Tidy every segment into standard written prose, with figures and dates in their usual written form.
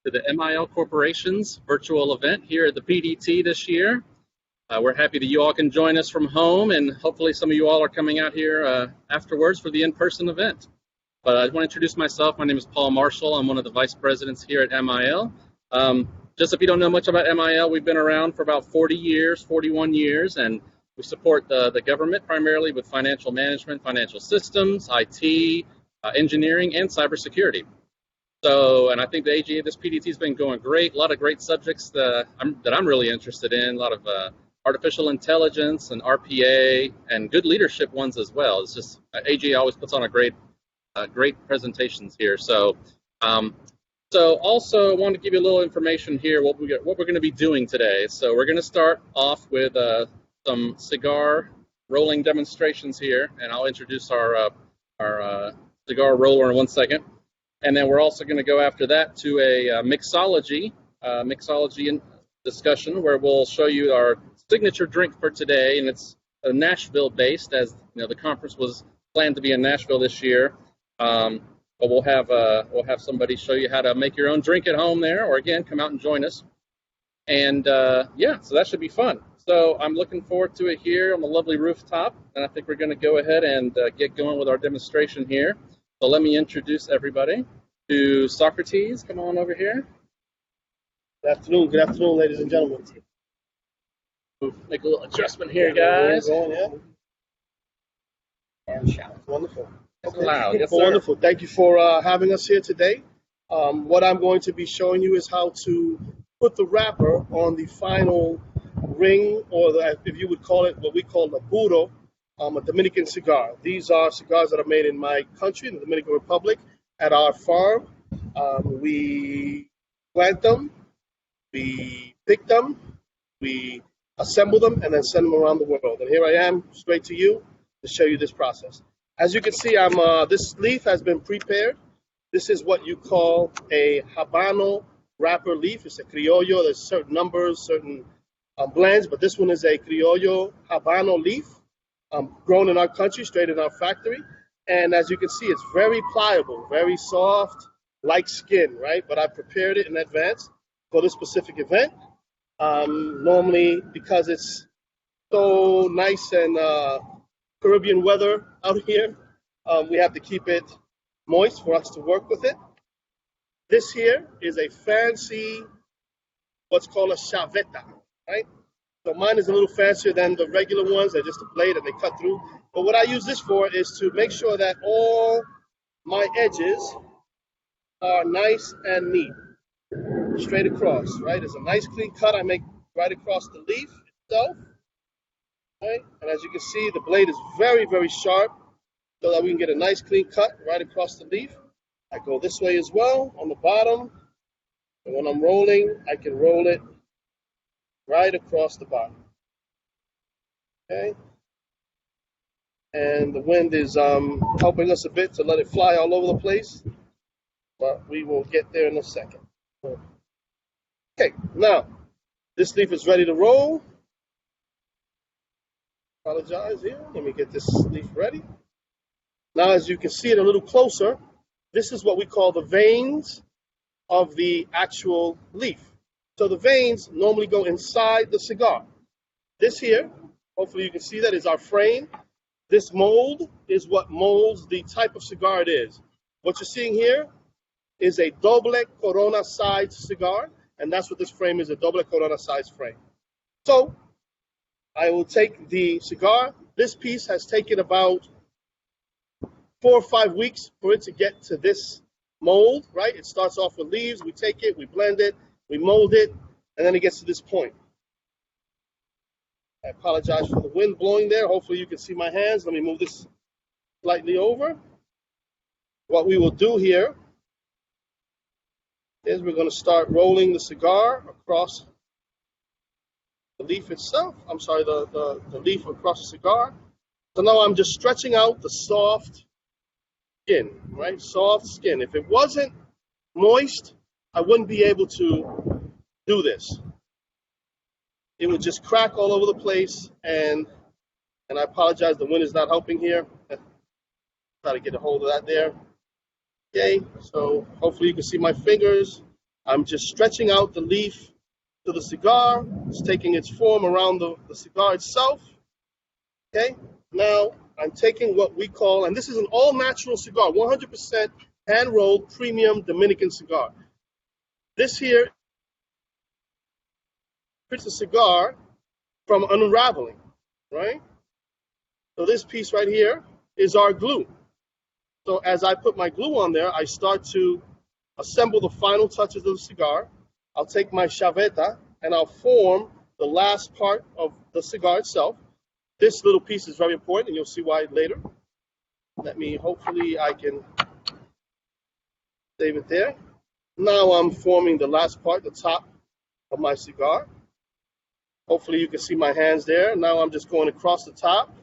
to the MIL Corporation's virtual event here at the PDT this year. We're happy that you all can join us from home, and hopefully some of you all are coming out here afterwards for the in-person event. But I want to introduce myself. My name is Paul Marshall. I'm one of the vice presidents here at MIL. Just if you don't know much about MIL, we've been around for about 40 years, 41 years, and we support the government primarily with financial management, financial systems, IT, engineering, and cybersecurity. So, and I think the AGA, this PDT has been going great. A lot of great subjects that I'm really interested in. A lot of artificial intelligence and RPA and good leadership ones as well. It's just AGA always puts on a great presentations here. So also I want to give you a little information here what we're going to be doing today. So we're going to start off with some cigar rolling demonstrations here, and I'll introduce our cigar roller in 1 second. And then we're also going to go after that to a mixology discussion where we'll show you our signature drink for today, and it's Nashville based, as you know the conference was planned to be in Nashville this year. But we'll have somebody show you how to make your own drink at home there, or again come out and join us. And yeah, so that should be fun. So I'm looking forward to it here on the lovely rooftop, and I think we're going to go ahead and get going with our demonstration here. So let me introduce everybody to Socrates. Come on over here. Good afternoon, ladies and gentlemen. Make a little adjustment here, guys. Wonderful. Okay. Loud. Yes, Wonderful. Thank you for having us here today. What I'm going to be showing you is how to put the wrapper on the final ring, or if you would call it, what we call the burro, a Dominican cigar. These are cigars that are made in my country, in the Dominican Republic, at our farm. We plant them, we pick them, we assemble them, and then send them around the world. And here I am, straight to you, to show you this process. As you can see, this leaf has been prepared. This is what you call a Habano wrapper leaf. It's a Criollo. There's certain numbers, certain blends, but this one is a Criollo Habano leaf. Grown in our country, straight in our factory. And as you can see, it's very pliable, very soft, like skin, right? But I prepared it in advance for this specific event. Normally, because it's so nice and Caribbean weather out here, we have to keep it moist for us to work with it. This here is a fancy, what's called a chaveta, right? So mine is a little fancier than the regular ones. They're just a blade that they cut through. But what I use this for is to make sure that all my edges are nice and neat, straight across, right? It's a nice clean cut I make right across the leaf itself, right? And as you can see, the blade is very, very sharp so that we can get a nice clean cut right across the leaf. I go this way as well on the bottom. And when I'm rolling, I can roll it right across the bottom. Okay. And the wind is helping us a bit to let it fly all over the place, but we will get there in a second. Okay, now this leaf is ready to roll. Apologize here. Let me get this leaf ready. Now, as you can see it a little closer, this is what we call the veins of the actual leaf. So the veins normally go inside the cigar. This here, hopefully you can see that, is our frame. This mold is what molds the type of cigar it is. What you're seeing here is a doble corona size cigar, and that's what this frame is, a doble corona size frame. So I will take the cigar. This piece has taken about 4 or 5 weeks for it to get to this mold, right? It starts off with leaves. We take it, we blend it, we mold it, and then it gets to this point. I apologize for the wind blowing there. Hopefully you can see my hands. Let me move this slightly over. What we will do here is we're going to start rolling the cigar across the leaf itself. I'm sorry, the leaf across the cigar. So now I'm just stretching out the soft skin, right? Soft skin. If it wasn't moist, I wouldn't be able to do this. It would just crack all over the place, and I apologize, the wind is not helping here. Try to get a hold of that there. Okay, so hopefully you can see my fingers I'm just stretching out the leaf to the cigar. It's taking its form around the cigar itself. Okay, now I'm taking what we call, and this is an all-natural cigar, 100% hand-rolled premium Dominican cigar. This here prevents the cigar from unraveling, right? So this piece right here is our glue. So as I put my glue on there, I start to assemble the final touches of the cigar. I'll take my chaveta and I'll form the last part of the cigar itself. This little piece is very important, and you'll see why later. Hopefully I can save it there. Now I'm forming the last part, the top of my cigar. Hopefully you can see my hands there. Now I'm just going across the top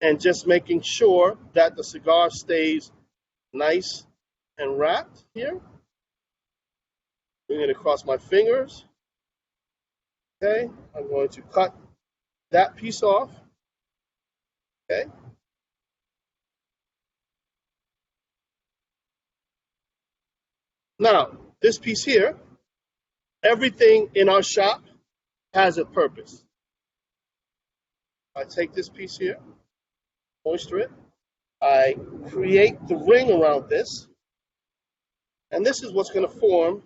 and just making sure that the cigar stays nice and wrapped here. Bring it across my fingers. Okay, I'm going to cut that piece off. Okay. Now, this piece here, everything in our shop has a purpose. I take this piece here, moisture it, I create the ring around this, and this is what's going to form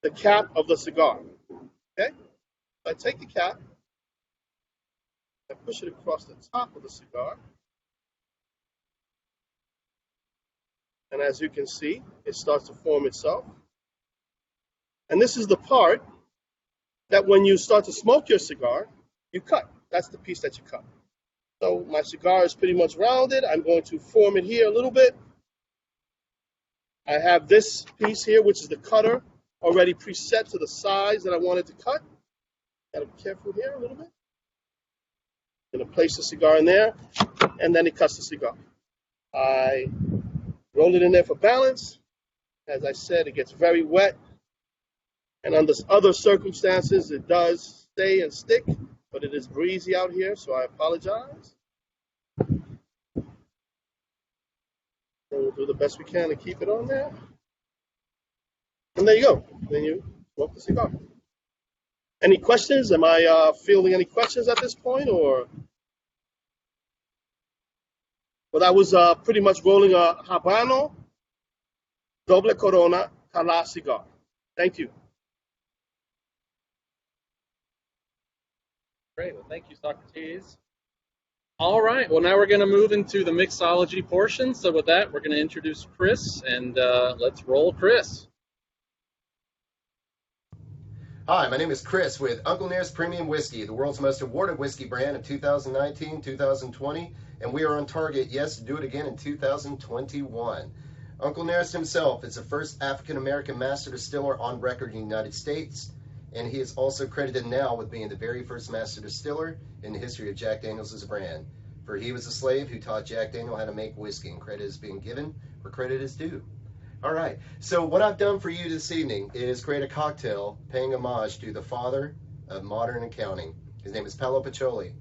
the cap of the cigar. Okay? I take the cap, I push it across the top of the cigar, and as you can see, it starts to form itself. And this is the part that when you start to smoke your cigar, you cut. That's the piece that you cut. So my cigar is pretty much rounded. I'm going to form it here a little bit. I have this piece here, which is the cutter, already preset to the size that I wanted to cut. Gotta be careful here a little bit. I'm gonna place the cigar in there, and then it cuts the cigar. I roll it in there for balance. As I said, it gets very wet, and under other circumstances, it does stay and stick, but it is breezy out here, so I apologize. And we'll do the best we can to keep it on there. And there you go. Then you smoke the cigar. Any questions? Am I fielding any questions at this point, or? Well, that was pretty much rolling a Habano Doble Corona Cala cigar. Thank you. Great. Well, thank you, Socrates. All right. Well, now we're going to move into the mixology portion. So with that, we're going to introduce Chris, and let's roll Chris. Hi, my name is Chris with Uncle Nearest Premium Whiskey, the world's most awarded whiskey brand in 2019, 2020, and we are on target, yes, to do it again in 2021. Uncle Nearest himself is the first African-American master distiller on record in the United States, and he is also credited now with being the very first master distiller in the history of Jack Daniel's as a brand. For he was a slave who taught Jack Daniel how to make whiskey, and credit is being given where credit is due. All right, so what I've done for you this evening is create a cocktail paying homage to the father of modern accounting. His name is Paolo Pacioli.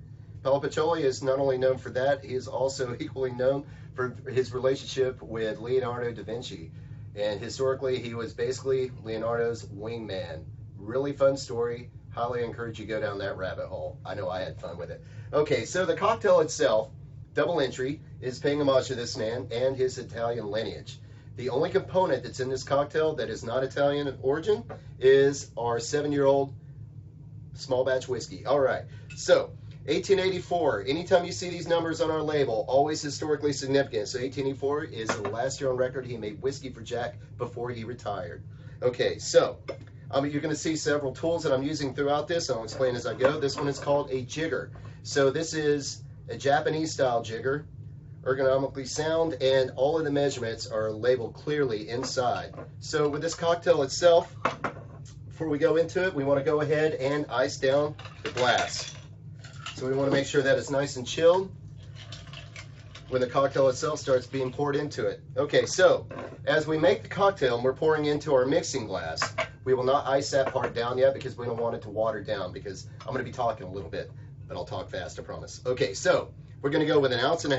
Paolo Pacioli is not only known for that, he is also equally known for his relationship with Leonardo da Vinci. And historically, he was basically Leonardo's wingman. Really fun story. Highly encourage you to go down that rabbit hole. I know I had fun with it. Okay, so the cocktail itself, double entry, is paying homage to this man and his Italian lineage. The only component that's in this cocktail that is not Italian in origin is our 7-year-old small batch whiskey. All right, so 1884, anytime you see these numbers on our label, always historically significant. So 1884 is the last year on record he made whiskey for Jack before he retired. Okay, so you're going to see several tools that I'm using throughout this. I'll explain as I go. This one is called a jigger. So this is a Japanese style jigger, ergonomically sound, and all of the measurements are labeled clearly inside. So with this cocktail itself, before we go into it, we want to go ahead and ice down the glass. So we want to make sure that it's nice and chilled when the cocktail itself starts being poured into it. Okay, so as we make the cocktail and we're pouring into our mixing glass, we will not ice that part down yet because we don't want it to water down, because I'm going to be talking a little bit, but I'll talk fast, I promise. Okay, so we're going to go with 1.5 ounces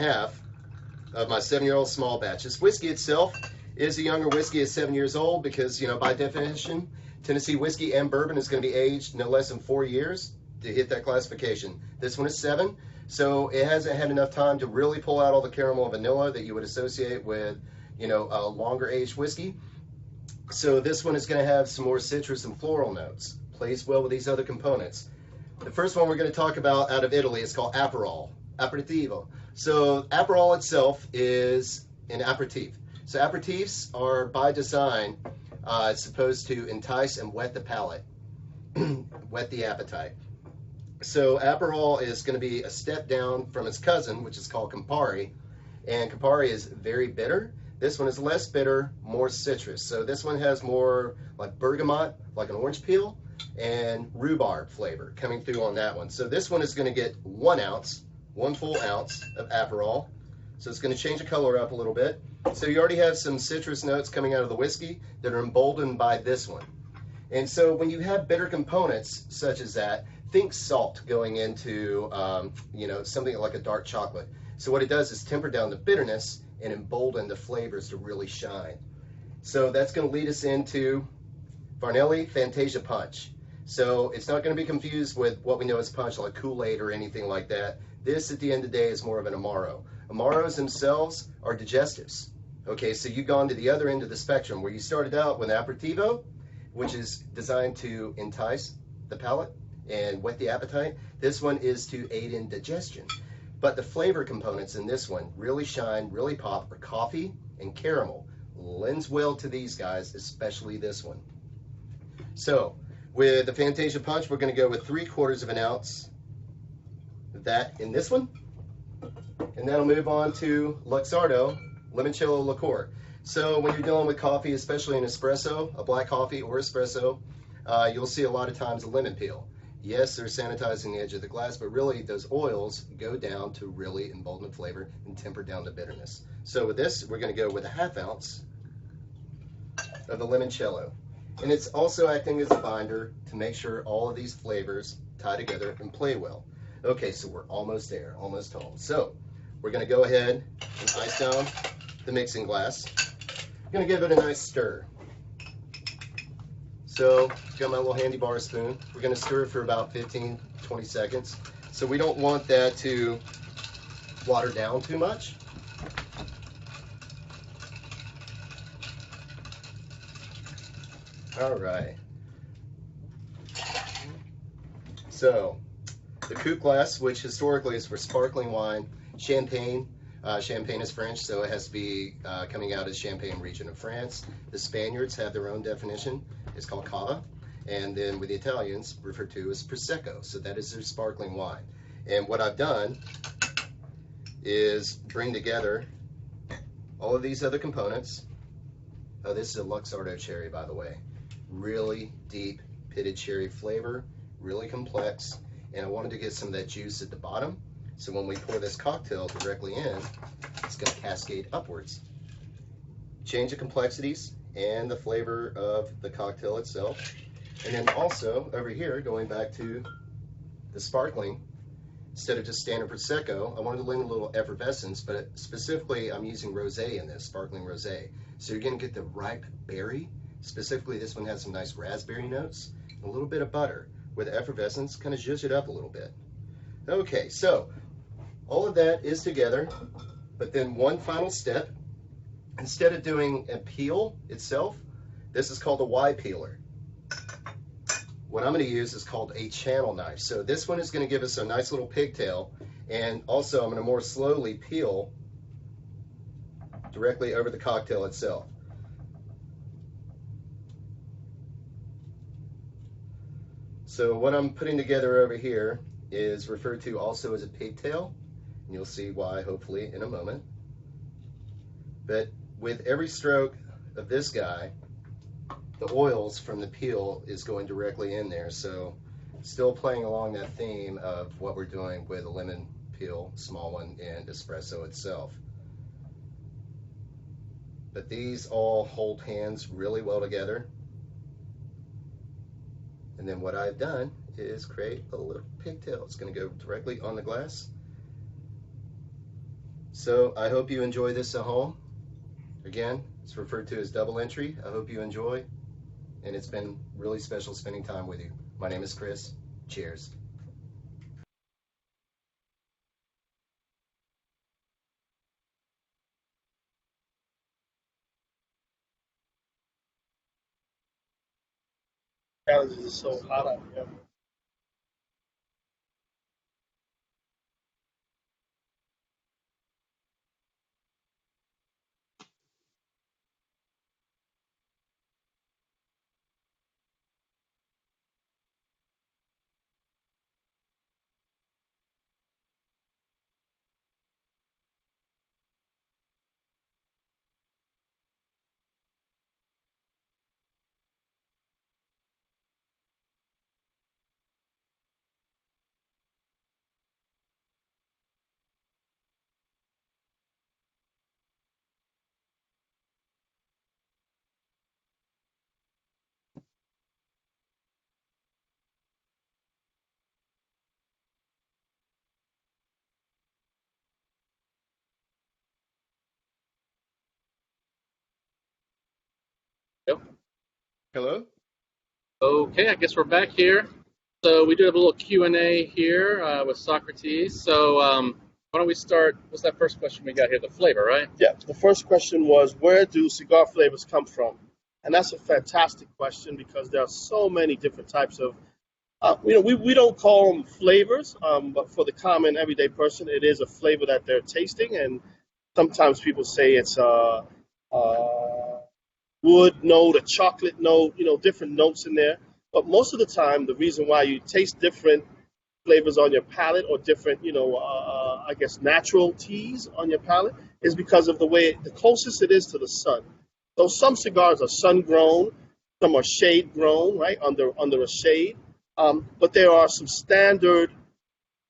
of my 7-year-old small batch. This whiskey itself is a younger whiskey at 7 years old because, you know, by definition, Tennessee whiskey and bourbon is going to be aged no less than 4 years to hit that classification. This one is 7, so it hasn't had enough time to really pull out all the caramel and vanilla that you would associate with, you know, a longer aged whiskey. So this one is going to have some more citrus and floral notes. Plays well with these other components. The first one we're going to talk about out of Italy is called Aperol, Aperitivo. So Aperol itself is an aperitif. So aperitifs are by design supposed to entice and whet the palate, whet the appetite. So Aperol is going to be a step down from its cousin, which is called Campari, and Campari is very bitter. This one is less bitter, more citrus. So this one has more like bergamot, like an orange peel, and rhubarb flavor coming through on that one. So this one is going to get 1 ounce, 1 full ounce of Aperol. So it's going to change the color up a little bit. So you already have some citrus notes coming out of the whiskey that are emboldened by this one. And so when you have bitter components such as that, think salt going into you know, something like a dark chocolate. So what it does is temper down the bitterness and embolden the flavors to really shine. So that's going to lead us into Farnelli Fantasia Punch. So it's not going to be confused with what we know as punch, like Kool-Aid or anything like that. This, at the end of the day, is more of an Amaro. Amaros themselves are digestives. Okay, so you've gone to the other end of the spectrum where you started out with aperitivo, which is designed to entice the palate and whet the appetite. This one is to aid in digestion. But the flavor components in this one really shine, really pop, are coffee and caramel. Lends well to these guys, especially this one. So with the Fantasia Punch, we're going to go with 3/4 of an ounce of that in this one. And that'll move on to Luxardo Limoncello Liqueur. So when you're dealing with coffee, especially an espresso, a black coffee or espresso, you'll see a lot of times a lemon peel. Yes, they're sanitizing the edge of the glass, but really those oils go down to really embolden the flavor and temper down the bitterness. So with this, we're going to go with a 1/2 ounce of the limoncello. And it's also acting as a binder to make sure all of these flavors tie together and play well. Okay, so we're almost there, almost home. So we're going to go ahead and ice down the mixing glass. I'm going to give it a nice stir. So got my little handy bar spoon. We're going to stir it for about 15-20 seconds. So we don't want that to water down too much. All right. So the coupe glass, which historically is for sparkling wine, champagne. Champagne is French, so it has to be coming out as Champagne region of France. The Spaniards have their own definition. It's called cava. And then with the Italians, referred to as Prosecco. So that is their sparkling wine. And what I've done is bring together all of these other components. Oh, this is a Luxardo cherry, by the way. Really deep pitted cherry flavor, really complex. And I wanted to get some of that juice at the bottom. So when we pour this cocktail directly in, it's going to cascade upwards. Change the complexities and the flavor of the cocktail itself. And then also over here, going back to the sparkling, instead of just standard Prosecco, I wanted to lend a little effervescence, but specifically I'm using rosé in this, sparkling rosé. So you're going to get the ripe berry. Specifically, this one has some nice raspberry notes, and a little bit of butter with effervescence, kind of zhuzh it up a little bit. Okay, so all of that is together, but then one final step. Instead of doing a peel itself, this is called a Y peeler. What I'm going to use is called a channel knife. So this one is going to give us a nice little pigtail, and also I'm going to more slowly peel directly over the cocktail itself. So what I'm putting together over here is referred to also as a pigtail, and you'll see why hopefully in a moment. But with every stroke of this guy, the oils from the peel is going directly in there. So still playing along that theme of what we're doing with a lemon peel, small one, and espresso itself. But these all hold hands really well together. And then what I've done is create a little pigtail. It's going to go directly on the glass. So I hope you enjoy this at home. Again, it's referred to as double entry. I hope you enjoy, and it's been really special spending time with you. My name is Chris. Cheers. Challenges is so hot out here. Yep. Hello? Okay, I guess we're back here. So we do have a little Q&A here with Socrates. So why don't we start? What's that first question we got here? The flavor, right? Yeah, the first question was, where do cigar flavors come from? And that's a fantastic question because there are so many different types of, we don't call them flavors, but for the common everyday person, it is a flavor that they're tasting. And sometimes people say it's a wood note, a chocolate note, different notes in there. But most of the time, the reason why you taste different flavors on your palate or different, I guess, natural teas on your palate is because of the closest it is to the sun. So some cigars are sun grown, some are shade grown, right, under a shade. But there are some standard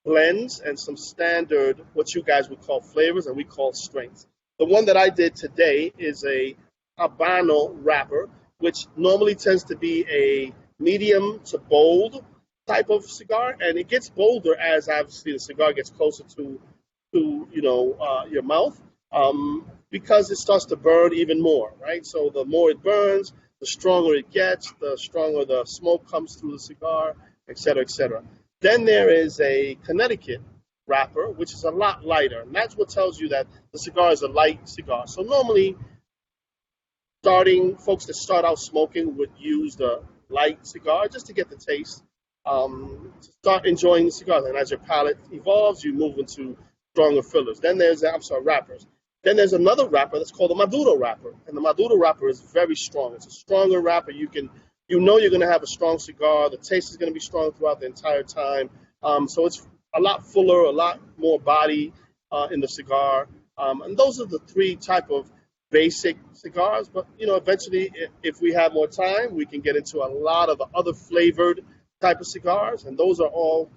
blends and some standard, what you guys would call flavors and we call strengths. The one that I did today is a Habano wrapper, which normally tends to be a medium to bold type of cigar, and it gets bolder as obviously the cigar gets closer to your mouth, because it starts to burn even more, right? So the more it burns, the stronger it gets, the stronger the smoke comes through the cigar, et cetera, et cetera. Then there is a Connecticut wrapper, which is a lot lighter, and that's what tells you that the cigar is a light cigar. So normally, starting folks that start out smoking would use the light cigar just to get the taste, to start enjoying the cigar. And as your palate evolves, you move into stronger fillers. Then there's, wrappers. Then there's another wrapper that's called the Maduro wrapper, and the Maduro wrapper is very strong. It's a stronger wrapper. You know you're going to have a strong cigar. The taste is going to be strong throughout the entire time. So it's a lot fuller, a lot more body in the cigar. And those are the three type of basic cigars. But eventually, if we have more time, we can get into a lot of the other flavored type of cigars, and those are all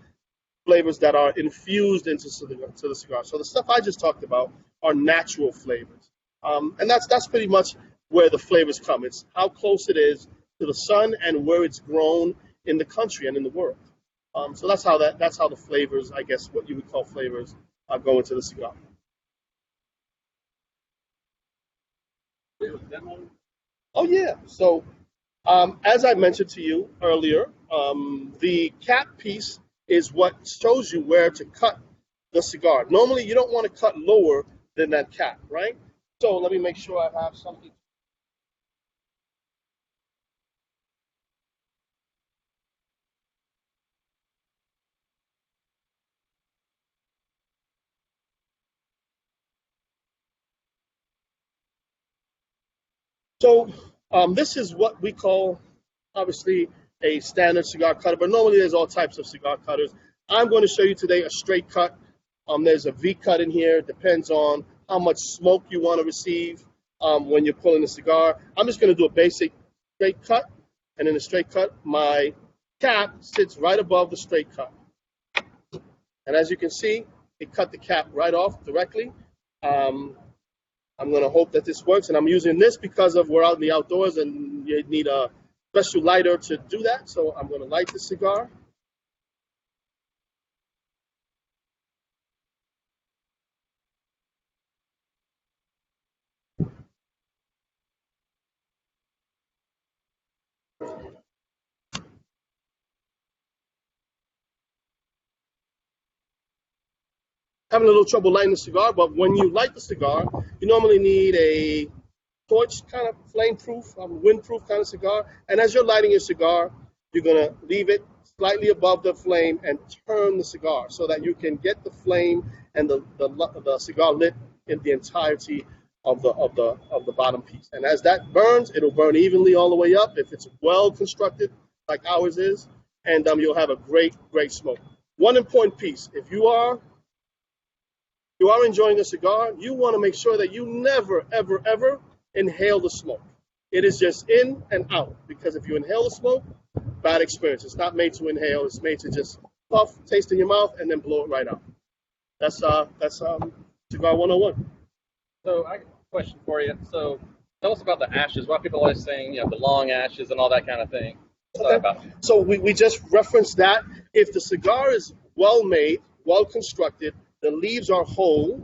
flavors that are infused into the cigar. So the stuff I just talked about are natural flavors, and that's pretty much where the flavors come. It's how close it is to the sun and where it's grown in the country and in the world. So that's how the flavors, I guess, what you would call flavors, go into the cigar. Oh yeah. So as I mentioned to you earlier, the cap piece is what shows you where to cut the cigar. Normally, you don't want to cut lower than that cap, right? So let me make sure I have something. So this is what we call, obviously, a standard cigar cutter, but normally there's all types of cigar cutters. I'm going to show you today a straight cut. There's a V cut in here. It depends on how much smoke you want to receive when you're pulling the cigar. I'm just going to do a basic straight cut, and in the straight cut, my cap sits right above the straight cut. And as you can see, it cut the cap right off directly. Um, I'm going to hope that this works, and I'm using this because we're out in the outdoors and you need a special lighter to do that. So I'm going to light the cigar. having a little trouble lighting the cigar, but when you light the cigar, you normally need a torch kind of flame-proof, wind-proof kind of cigar. And as you're lighting your cigar, you're going to leave it slightly above the flame and turn the cigar so that you can get the flame and the cigar lit in the entirety of the bottom piece. And as that burns, it'll burn evenly all the way up if it's well constructed like ours is, and you'll have a great smoke. One important piece: if you are enjoying a cigar, you want to make sure that you never ever inhale the smoke. It is just in and out, because if you inhale the smoke, bad experience. It's not made to inhale. It's made to just puff, taste in your mouth, and then blow it right out. That's cigar 101. So I got a question for you. So tell us about the ashes. Why people always saying, the long ashes and all that kind of thing. What's that about? So we just referenced that. If the cigar is well made, well constructed, the leaves are whole,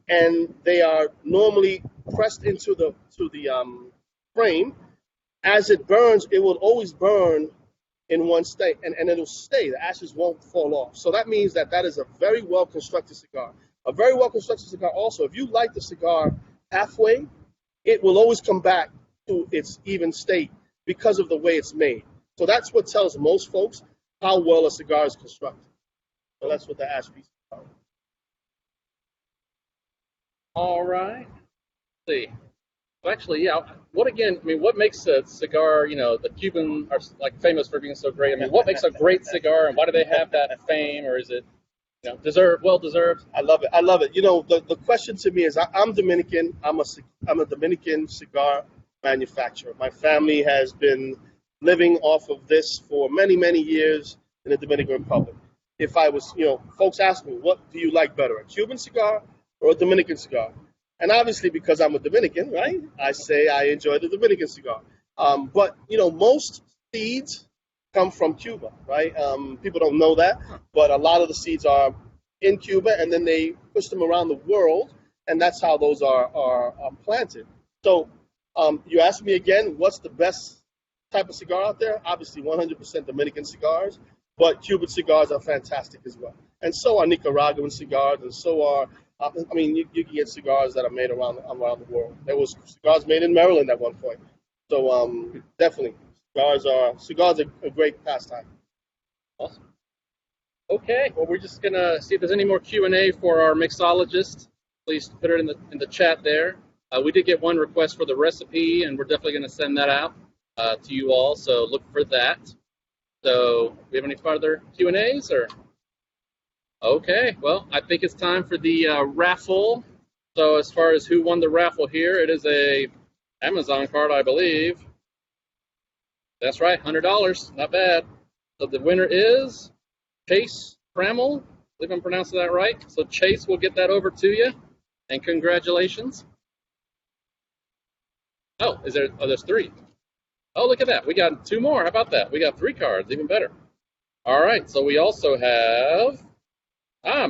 and they are normally pressed into the frame. As it burns, it will always burn in one state, and it'll stay. The ashes won't fall off. So that means that is a very well constructed cigar. A very well constructed cigar also, if you light the cigar halfway, it will always come back to its even state because of the way it's made. So that's what tells most folks how well a cigar is constructed. So that's what the ash piece is about. All right. Let's see. So actually, what makes a cigar, the Cuban are like famous for being so great. What makes a great cigar, and why do they have that fame, or is it, well deserved? I love it. The question to me is, I'm Dominican. I'm a Dominican cigar manufacturer. My family has been living off of this for many, many years in the Dominican Republic. If I was, folks ask me, what do you like better, a Cuban cigar or a Dominican cigar? And obviously, because I'm a Dominican, right, I say I enjoy the Dominican cigar. But, most seeds come from Cuba, right? People don't know that, but a lot of the seeds are in Cuba, and then they push them around the world, and that's how those are planted. So you asked me again, what's the best type of cigar out there? Obviously, 100% Dominican cigars, but Cuban cigars are fantastic as well. And so are Nicaraguan cigars, and so are, you can get cigars that are made around the world. There was cigars made in Maryland at one point. So definitely, cigars are a great pastime. Awesome. Okay, well, we're just gonna see if there's any more Q&A for our mixologist. Please put it in the chat there. We did get one request for the recipe, and we're definitely gonna send that out to you all. So look for that. So, do we have any further Q&As, or? Okay, well, I think it's time for the raffle. So as far as who won the raffle here, it is a Amazon card, I believe. That's right, $100, not bad. So the winner is Chase Trammell. I believe I'm pronouncing that right. So Chase will get that over to you, and congratulations. Oh, there's three. Oh, look at that. We got two more. How about that? We got 3 cards, even better. All right, so we also have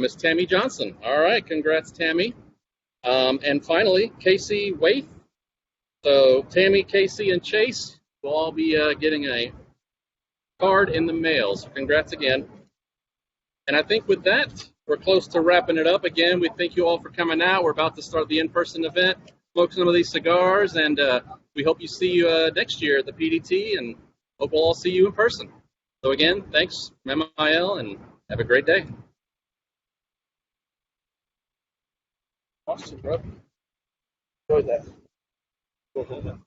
Miss Tammy Johnson. All right, congrats, Tammy. And finally, Casey Waith. So Tammy, Casey, and Chase will all be getting a card in the mail. So congrats again. And I think with that, we're close to wrapping it up. Again, we thank you all for coming out. We're about to start the in-person event, smoke some of these cigars, and we hope you see you next year at the PDT, and hope we'll all see you in person. So again, thanks, MIL, and have a great day. Awesome, bro. Enjoyed that.